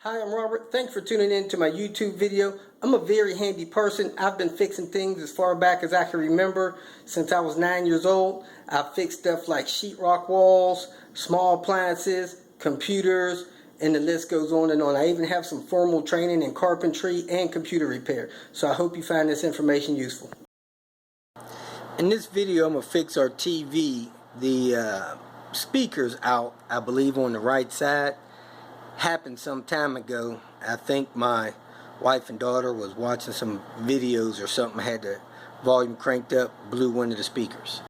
Hi, I'm Robert. Thanks for tuning in to my YouTube video. I'm a very handy person. I've been fixing things as far back as I can remember. Since I was 9 years old, I've fixed stuff like sheetrock walls, small appliances, computers, and the list goes on and on. I even have some formal training in carpentry and computer repair. So I hope you find this information useful. In this video, I'm going to fix our TV. The speaker's out, I believe, on the right side. Happened some time ago. I think my wife and daughter was watching some videos or something, had the volume cranked up, blew one of the speakers.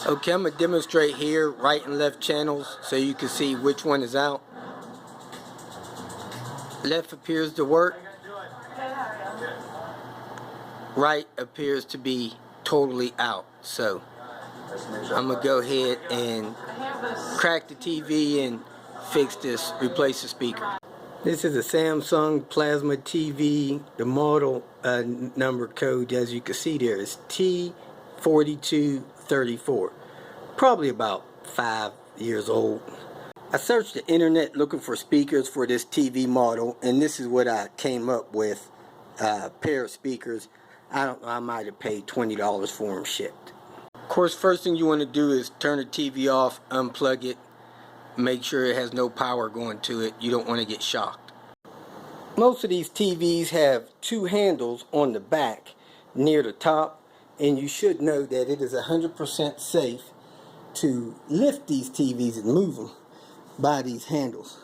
Okay, I'm going to demonstrate here right and left channels so you can see which one is out. Left appears to work. Right appears to be totally out. So I'm going to go ahead and crack the TV and fix this, replace the speaker. This is a Samsung Plasma TV. The model number code, as you can see there, is T4234. Probably about 5 years old. I searched the internet looking for speakers for this TV model, and this is what I came up with. A pair of speakers. I don't know, I might have paid $20 for them shipped. Of course, first thing you want to do is turn the TV off, unplug it. Make sure it has no power going to it. You don't want to get shocked. Most of these TVs have two handles on the back near the top, and you should know that it is 100% safe to lift these TVs and move them by these handles.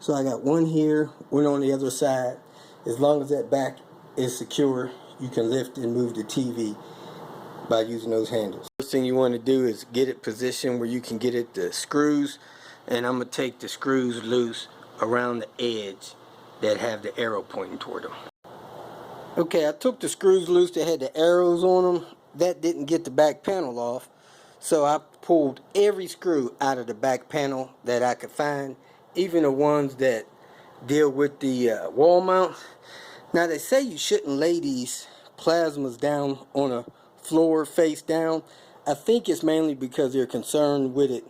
So I got one here, one on the other side. As long as that back is secure, you can lift and move the TV by using those handles. First thing you want to do is get it positioned where you can get it the screws. And I'm going to take the screws loose around the edge that have the arrow pointing toward them. Okay, I took the screws loose that had the arrows on them. That didn't get the back panel off. So I pulled every screw out of the back panel that I could find. Even the ones that deal with the wall mount. Now they say you shouldn't lay these plasmas down on a floor face down. I think it's mainly because they're concerned with it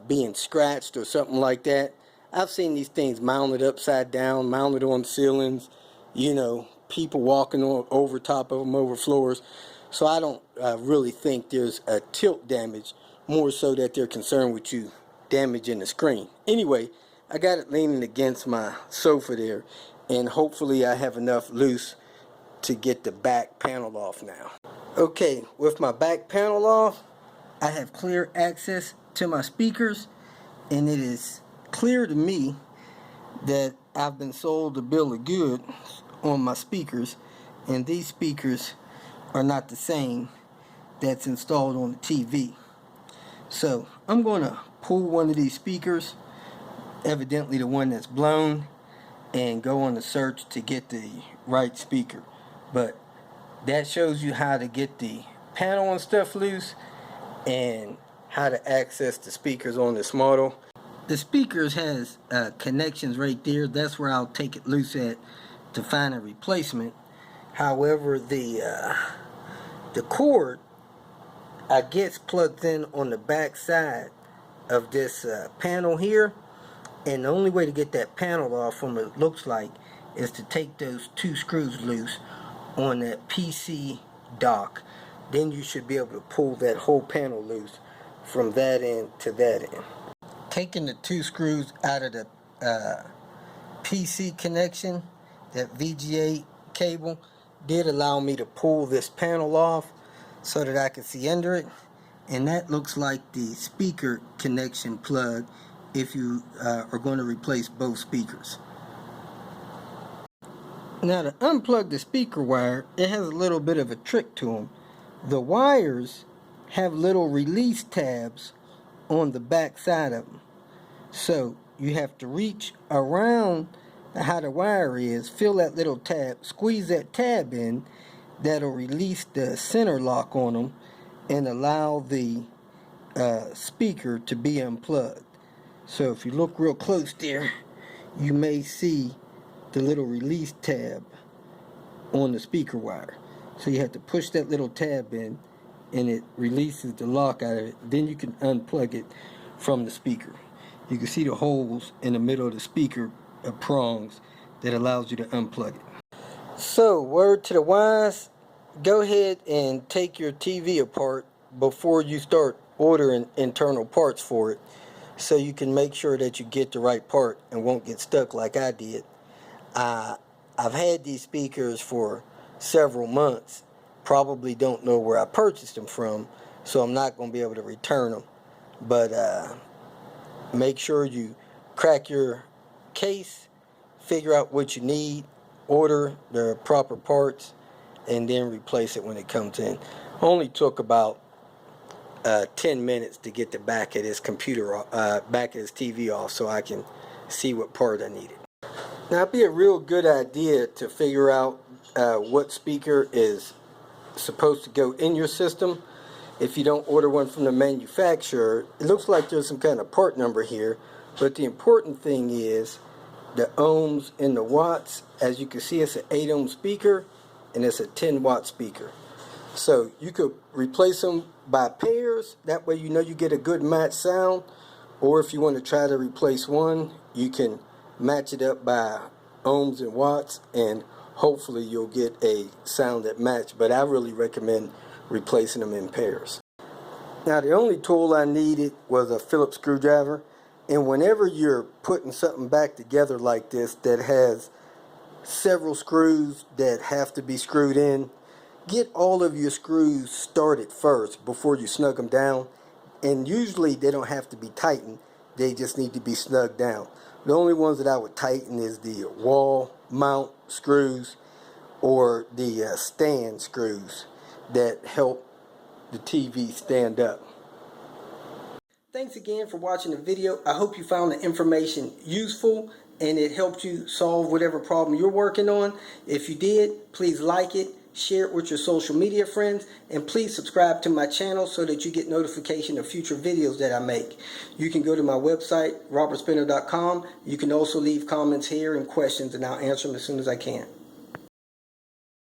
being scratched or something like that. I've seen these things mounted upside down, mounted on ceilings, you know, people walking over top of them, over floors. So I don't really think there's a tilt damage, more so that they're concerned with you damaging the screen. Anyway, I got it leaning against my sofa there, and hopefully I have enough loose to get the back panel off now. Okay, with my back panel off, I have clear access to my speakers, and it is clear to me that I've been sold a bill of goods on my speakers, and these speakers are not the same that's installed on the TV. So I'm going to pull one of these speakers, evidently the one that's blown, and go on the search to get the right speaker. But that shows you how to get the panel and stuff loose and how to access the speakers on this model. The speakers has connections right there. That's where I'll take it loose at to find a replacement. However, the cord, I guess, plugs in on the back side of this panel here, and the only way to get that panel off from what it looks like is to take those two screws loose on that PC dock. Then you should be able to pull that whole panel loose from that end to that end. Taking the two screws out of the PC connection, that VGA cable, did allow me to pull this panel off so that I could see under it. And that looks like the speaker connection plug if you are going to replace both speakers. Now, to unplug the speaker wire, it has a little bit of a trick to them. The wires have little release tabs on the back side of them. So you have to reach around how the wire is, feel that little tab, squeeze that tab in. That'll release the center lock on them and allow the speaker to be unplugged. So if you look real close there, you may see the little release tab on the speaker wire. So you have to push that little tab in, and it releases the lock out of it. Then you can unplug it from the speaker. You can see the holes in the middle of the speaker of prongs that allows you to unplug it. So, word to the wise, go ahead and take your TV apart before you start ordering internal parts for it, so you can make sure that you get the right part and won't get stuck like I did. I've had these speakers for several months, probably don't know where I purchased them from, so I'm not going to be able to return them. But make sure you crack your case, figure out what you need, order the proper parts, and then replace it when it comes in. Only took about 10 minutes to get the back of this computer, back of this TV off, so I can see what part I needed. Now, it'd be a real good idea to figure out what speaker is supposed to go in your system. If you don't order one from the manufacturer, it looks like there's some kind of part number here, but the important thing is the ohms and the watts. As you can see, it's an 8 ohm speaker and it's a 10 watt speaker. So you could replace them by pairs, that way you know you get a good match sound. Or if you want to try to replace one, you can match it up by ohms and watts, and hopefully you'll get a sound that match. But I really recommend replacing them in pairs. Now, the only tool I needed was a Phillips screwdriver, and whenever you're putting something back together like this that has several screws that have to be screwed in, get all of your screws started first before you snug them down. And usually they don't have to be tightened, they just need to be snugged down. The only ones that I would tighten is the wall mount screws or the stand screws that help the TV stand up. Thanks again for watching the video. I hope you found the information useful and it helped you solve whatever problem you're working on. If you did, please like it, share it with your social media friends, and please subscribe to my channel so that you get notification of future videos that I make. You can go to my website, robertspinner.com. You can also leave comments here and questions, and I'll answer them as soon as I can.